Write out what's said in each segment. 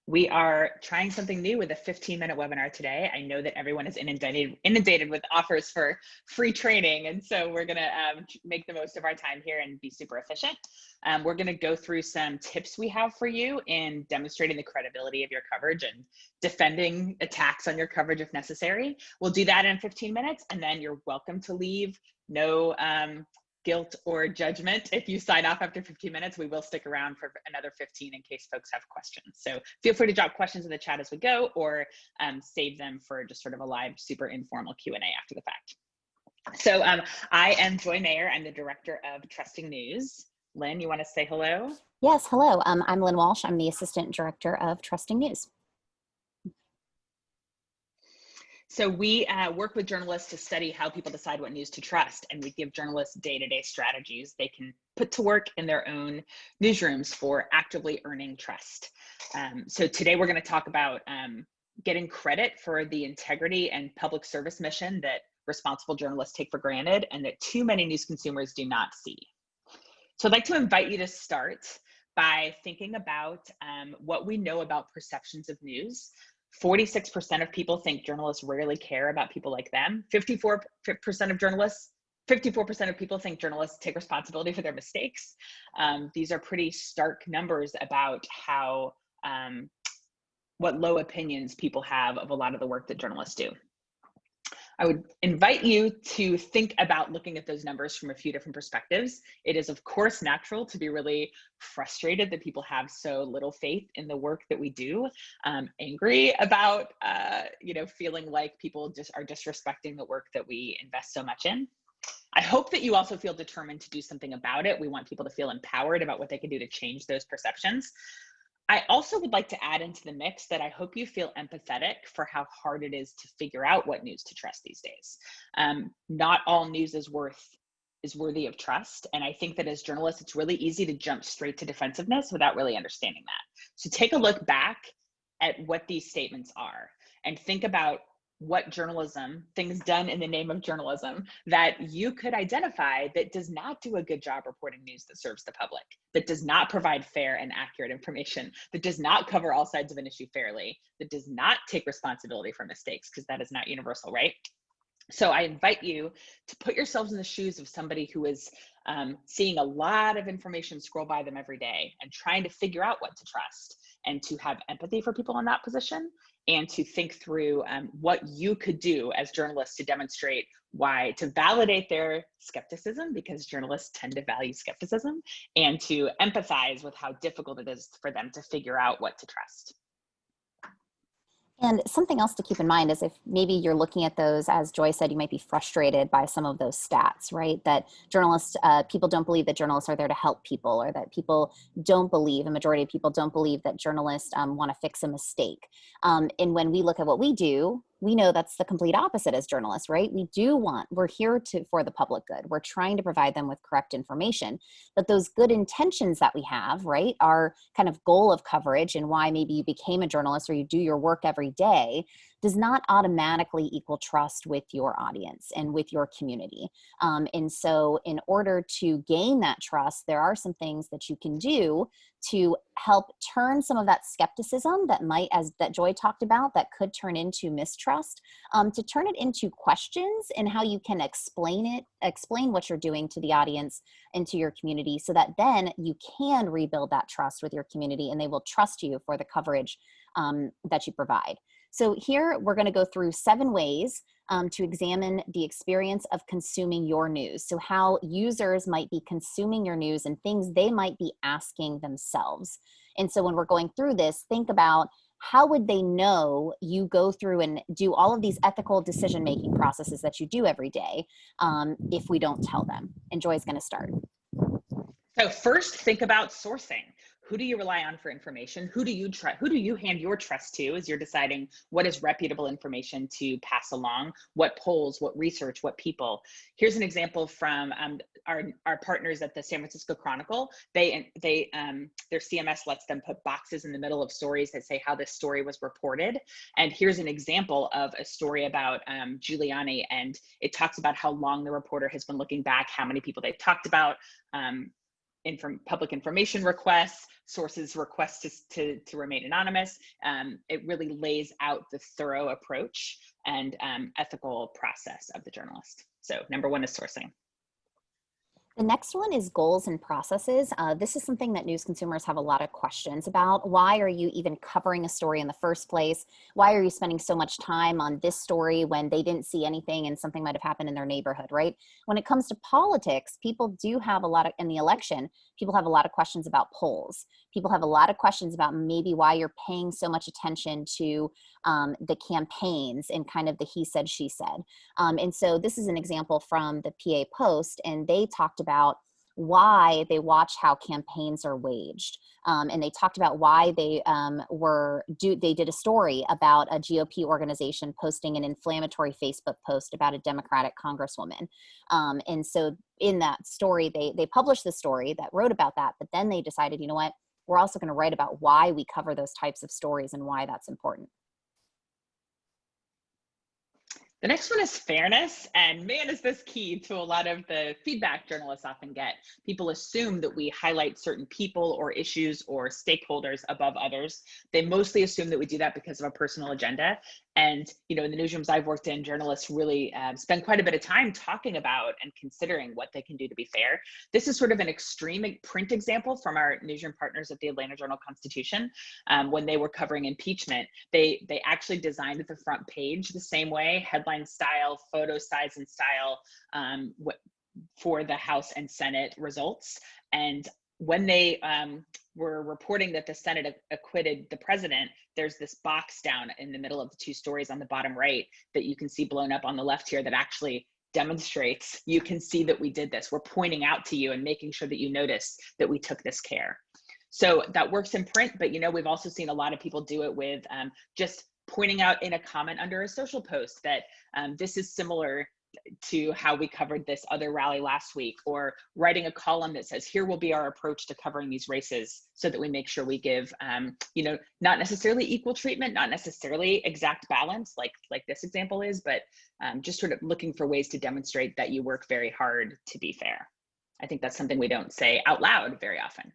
We are trying something new with a 15-minute webinar today. I know that everyone is inundated with offers for free training, and so we're going to make the most of our time here and be super efficient. We're going to go through some tips we have for you in demonstrating the credibility of your coverage and defending attacks on your coverage if necessary. We'll do that in 15 minutes, and then you're welcome to leave. No guilt or judgment. If you sign off after 15 minutes, we will stick around for another 15 in case folks have questions. So feel free to drop questions in the chat as we go, or save them for just sort of a live, super informal Q&A after the fact. So I am Joy Mayer. I'm the director of Trusting News. Lynn, you want to say hello? Yes, hello. I'm Lynn Walsh. I'm the assistant director of Trusting News. So we work with journalists to study how people decide what news to trust, and we give journalists day-to-day strategies they can put to work in their own newsrooms for actively earning trust. So today we're going to talk about getting credit for the integrity and public service mission that responsible journalists take for granted and that too many news consumers do not see. So I'd like to invite you to start by thinking about what we know about perceptions of news. 46% of people think journalists rarely care about people like them. 54% of people think journalists take responsibility for their mistakes. These are pretty stark numbers about how what low opinions people have of a lot of the work that journalists do. I would invite you to think about looking at those numbers from a few different perspectives. It is, of course, natural to be really frustrated that people have so little faith in the work that we do, angry about, feeling like people just are disrespecting the work that we invest so much in. I hope that you also feel determined to do something about it. We want people to feel empowered about what they can do to change those perceptions. I also would like to add into the mix that I hope you feel empathetic for how hard it is to figure out what news to trust these days. Not all news is worthy of trust. And I think that as journalists, it's really easy to jump straight to defensiveness without really understanding that. So take a look back at what these statements are and think about what journalism, things done in the name of journalism, that you could identify that does not do a good job reporting news that serves the public, that does not provide fair and accurate information, that does not cover all sides of an issue fairly, that does not take responsibility for mistakes, because that is not universal, right? So I invite you to put yourselves in the shoes of somebody who is seeing a lot of information scroll by them every day and trying to figure out what to trust, and to have empathy for people in that position, and to think through what you could do as journalists to demonstrate why, to validate their skepticism, because journalists tend to value skepticism, and to empathize with how difficult it is for them to figure out what to trust. And something else to keep in mind is if maybe you're looking at those, as Joy said, you might be frustrated by some of those stats, right? That journalists, people don't believe that journalists are there to help people, or that people don't believe, a majority of people don't believe that journalists want to fix a mistake. And when we look at what we do, we know that's the complete opposite as journalists, right? We're here for the public good. We're trying to provide them with correct information, but those good intentions that we have, right, our kind of goal of coverage and why maybe you became a journalist or you do your work every day does not automatically equal trust with your audience and with your community. And so in order to gain that trust, there are some things that you can do to help turn some of that skepticism that Joy talked about, that could turn into mistrust, to turn it into questions and how you can explain what you're doing to the audience and to your community, so that then you can rebuild that trust with your community and they will trust you for the coverage that you provide. So here we're going to go through 7 ways to examine the experience of consuming your news. So how users might be consuming your news and things they might be asking themselves. And so when we're going through this, think about how would they know you go through and do all of these ethical decision-making processes that you do every day if we don't tell them. And Joy's going to start. So first, think about sourcing. Who do you rely on for information? Who do you hand your trust to as you're deciding what is reputable information to pass along? What polls, what research, what people? Here's an example from our partners at the San Francisco Chronicle. Their CMS lets them put boxes in the middle of stories that say how this story was reported. And here's an example of a story about Giuliani, and it talks about how long the reporter has been looking back, how many people they've talked about, public information requests, sources requests to remain anonymous. It really lays out the thorough approach and ethical process of the journalist. So number one is sourcing. The next one is goals and processes. This is something that news consumers have a lot of questions about. Why are you even covering a story in the first place? Why are you spending so much time on this story when they didn't see anything and something might have happened in their neighborhood, right? When it comes to politics, people do have a lot of, in the election, people have a lot of questions about polls. People have a lot of questions about maybe why you're paying so much attention to the campaigns and kind of the he said, she said. And so this is an example from the PA Post, and they talked about why they watch how campaigns are waged. And they talked about why they they did a story about a GOP organization posting an inflammatory Facebook post about a Democratic congresswoman. And so in that story, they published the story that wrote about that, but then they decided, you know what, we're also going to write about why we cover those types of stories and why that's important. The next one is fairness, and man, is this key to a lot of the feedback journalists often get. People assume that we highlight certain people or issues or stakeholders above others. They mostly assume that we do that because of a personal agenda. And, you know, in the newsrooms I've worked in, journalists really spend quite a bit of time talking about and considering what they can do to be fair. This is sort of an extreme print example from our newsroom partners at the Atlanta Journal-Constitution. When they were covering impeachment, they actually designed the front page the same way, headline style, photo size and style, for the House and Senate results. And when they were reporting that the Senate acquitted the president, there's this box down in the middle of the two stories on the bottom right that you can see blown up on the left here that actually demonstrates, you can see that we did this. We're pointing out to you and making sure that you notice that we took this care. So that works in print, but you know, we've also seen a lot of people do it with just pointing out in a comment under a social post that this is similar to how we covered this other rally last week, or writing a column that says, here will be our approach to covering these races, so that we make sure we give, you know, not necessarily equal treatment, not necessarily exact balance like this example is, but just sort of looking for ways to demonstrate that you work very hard to be fair. I think that's something we don't say out loud very often.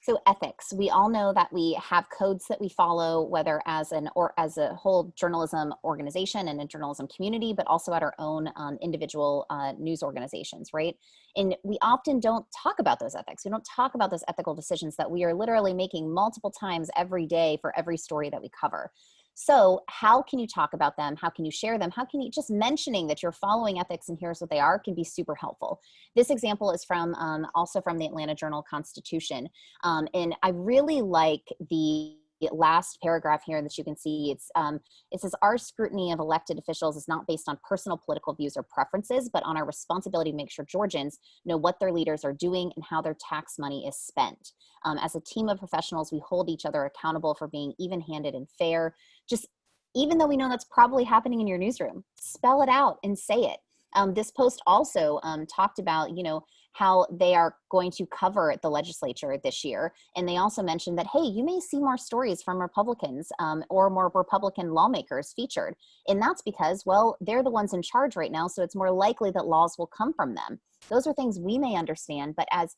So ethics, we all know that we have codes that we follow, whether as as a whole journalism organization and a journalism community, but also at our own individual news organizations, right? And we often don't talk about those ethics. We don't talk about those ethical decisions that we are literally making multiple times every day for every story that we cover. So how can you talk about them? How can you share them? How can you, just mentioning that you're following ethics and here's what they are, can be super helpful. This example is from also from the Atlanta Journal-Constitution. And I really like the last paragraph here that you can see. It says, our scrutiny of elected officials is not based on personal political views or preferences, but on our responsibility to make sure Georgians know what their leaders are doing and how their tax money is spent. As a team of professionals, we hold each other accountable for being even-handed and fair. Just, even though we know that's probably happening in your newsroom, spell it out and say it. This post also talked about, you know, how they are going to cover the legislature this year. And they also mentioned that, hey, you may see more stories from Republicans or more Republican lawmakers featured. And that's because, well, they're the ones in charge right now, so it's more likely that laws will come from them. Those are things we may understand, but as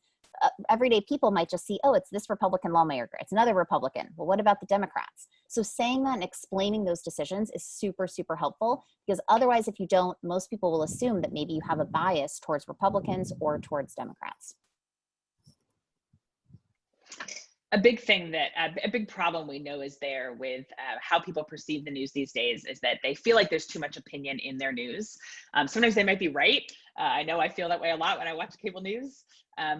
everyday people might just see, oh, it's this Republican lawmaker, it's another Republican. Well, what about the Democrats? So saying that and explaining those decisions is super, super helpful, because otherwise, if you don't, most people will assume that maybe you have a bias towards Republicans or towards Democrats. A big thing that, a big problem we know is there with how people perceive the news these days is that they feel like there's too much opinion in their news. Sometimes they might be right. I know I feel that way a lot when I watch cable news.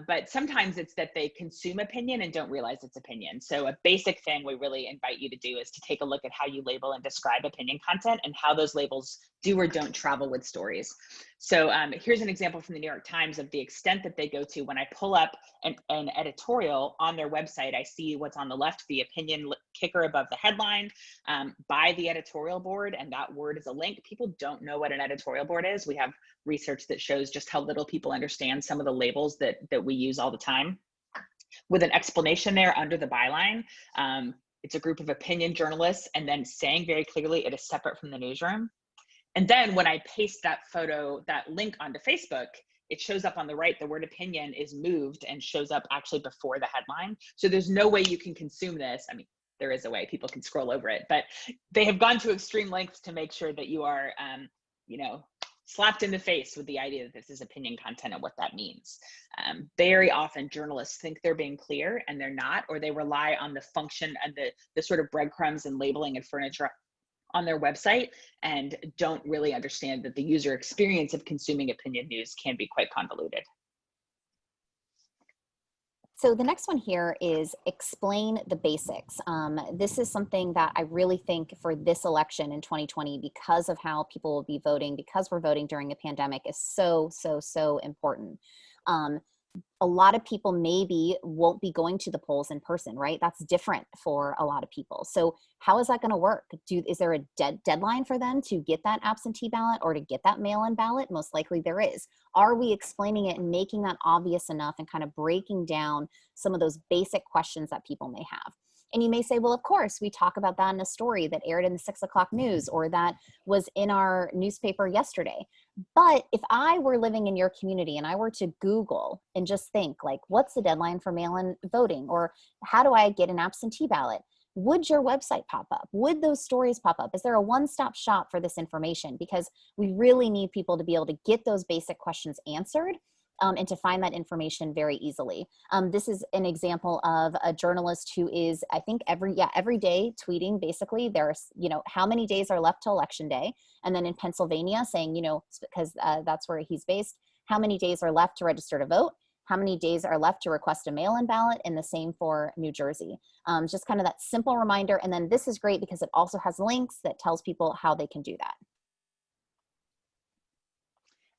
But sometimes it's that they consume opinion and don't realize it's opinion. So a basic thing we really invite you to do is to take a look at how you label and describe opinion content and how those labels do or don't travel with stories. So here's an example from the New York Times of the extent that they go to. When I pull up an editorial on their website, I see what's on the left, the opinion kicker above the headline by the editorial board, and that word is a link. People don't know what an editorial board is. We have research that shows just how little people understand some of the labels that we use all the time. With an explanation there under the byline, it's a group of opinion journalists, and then saying very clearly it is separate from the newsroom. And then when I paste that photo, that link onto Facebook, it shows up on the right. The word opinion is moved and shows up actually before the headline. So there's no way you can consume this. I mean, there is a way people can scroll over it, but they have gone to extreme lengths to make sure that you are, you know, slapped in the face with the idea that this is opinion content and what that means. Very often journalists think they're being clear and they're not, or they rely on the function and the sort of breadcrumbs and labeling and furniture on their website and don't really understand that the user experience of consuming opinion news can be quite convoluted. So the next one here is explain the basics. This is something that I really think for this election in 2020, because of how people will be voting, because we're voting during a pandemic, is so, so, so important. A lot of people maybe won't be going to the polls in person, right? That's different for a lot of people. So how is that going to work? Is there a deadline for them to get that absentee ballot or to get that mail-in ballot? Most likely there is. Are we explaining it and making that obvious enough and kind of breaking down some of those basic questions that people may have? And you may say, well, of course, we talk about that in a story that aired in the 6 o'clock news or that was in our newspaper yesterday. But if I were living in your community and I were to Google and just think like, what's the deadline for mail-in voting? Or how do I get an absentee ballot? Would your website pop up? Would those stories pop up? Is there a one-stop shop for this information? Because we really need people to be able to get those basic questions answered. And to find that information very easily. This is an example of a journalist who is, I think, every day tweeting basically there's, you know, how many days are left to election day. And then in Pennsylvania saying, you know, because that's where he's based, how many days are left to register to vote? How many days are left to request a mail-in ballot? And the same for New Jersey. Just kind of that simple reminder. And then this is great because it also has links that tells people how they can do that.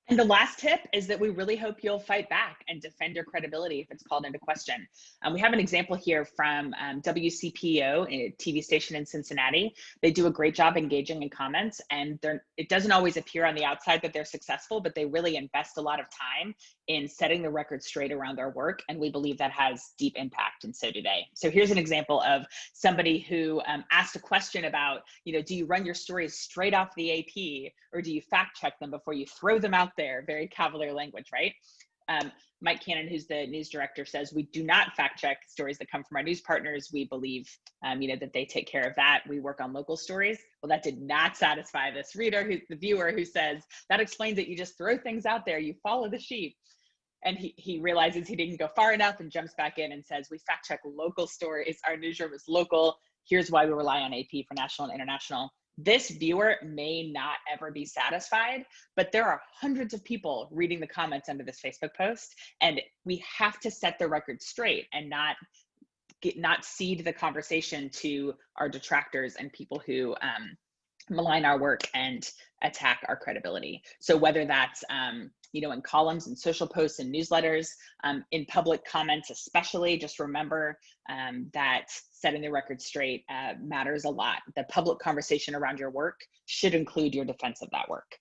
And the last tip is that we really hope you'll fight back and defend your credibility if it's called into question. We have an example here from WCPO, a TV station in Cincinnati. They do a great job engaging in comments, and it doesn't always appear on the outside that they're successful, but they really invest a lot of time in setting the record straight around their work, and we believe that has deep impact, and so do they. So here's an example of somebody who asked a question about, you know, do you run your stories straight off the AP, or do you fact check them before you throw them out there? Very cavalier language, right? Mike Cannon, who's the news director, says we do not fact check stories that come from our news partners. We believe, you know, that they take care of that. We work on local stories. Well, that did not satisfy this reader, the viewer, who says that explains that you just throw things out there, you follow the sheep. And he realizes he didn't go far enough and jumps back in and says, we fact check local stories. Our newsroom is local. Here's why we rely on AP for national and international. This viewer may not ever be satisfied, but there are hundreds of people reading the comments under this Facebook post, and we have to set the record straight and not cede the conversation to our detractors and people who malign our work and attack our credibility. So whether that's you know, in columns and social posts and newsletters, in public comments especially, just remember that setting the record straight matters a lot. The public conversation around your work should include your defense of that work.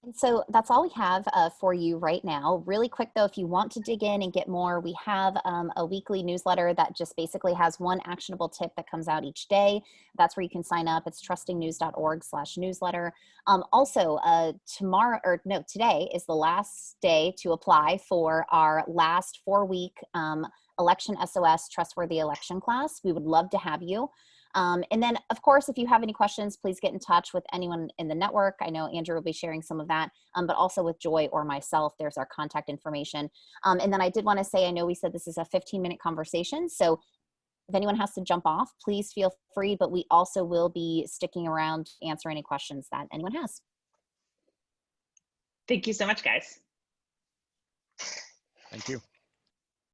And so that's all we have for you right now. Really quick though, if you want to dig in and get more, we have a weekly newsletter that just basically has one actionable tip that comes out each day. That's where you can sign up. It's trustingnews.org/newsletter. Also, today is the last day to apply for our last 4-week Election SOS Trustworthy Election class. We would love to have you. And then, of course, if you have any questions, please get in touch with anyone in the network. I know Andrew will be sharing some of that, but also with Joy or myself. There's our contact information. And then I did want to say, I know we said this is a 15-minute conversation, so if anyone has to jump off, please feel free, but we also will be sticking around to answer any questions that anyone has. Thank you so much, guys. Thank you.